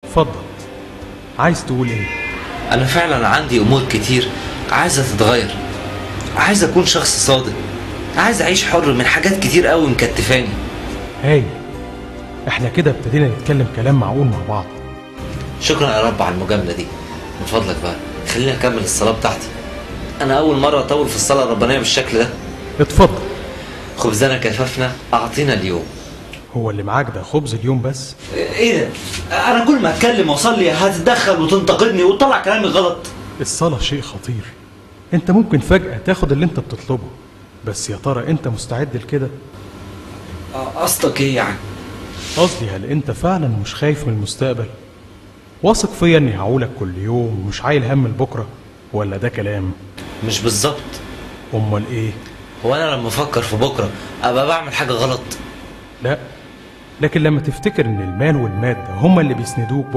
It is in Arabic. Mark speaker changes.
Speaker 1: اتفضل، عايز تقول ايه؟
Speaker 2: انا فعلا عندي امور كتير عايزه تتغير، عايز اكون شخص صادق، عايز اعيش حر من حاجات كتير قوي مكتفاني.
Speaker 1: هاي، احنا كده ابتدينا نتكلم كلام معقول مع بعض.
Speaker 2: شكرا يا رب على المجامله دي. من فضلك بقى خليني اكمل الصلاه بتاعتي. انا اول مره اطول في الصلاه الربانيه بالشكل ده.
Speaker 1: اتفضل.
Speaker 2: خبزنا كفافنا اعطينا اليوم.
Speaker 1: هو اللي معاك ده خبز اليوم بس؟
Speaker 3: ايه ده؟ انا كل ما اتكلم واصلي هتتدخل وتنتقدني وتطلع كلامي غلط.
Speaker 1: الصلاة شيء خطير، انت ممكن فجأة تاخد اللي انت بتطلبه، بس يا ترى انت مستعد لكده؟
Speaker 3: قصدك ايه يعني؟
Speaker 1: قصدي هل انت فعلا مش خايف من المستقبل؟ واثق فيا اني هعولك كل يوم ومش عايل هم لبكره، ولا ده كلام؟
Speaker 2: مش بالظبط.
Speaker 1: امال ايه؟
Speaker 2: هو انا لما افكر في بكره ابقى بعمل حاجه غلط؟
Speaker 1: لا، لكن لما تفتكر ان المال والمادة هما اللي بيسندوك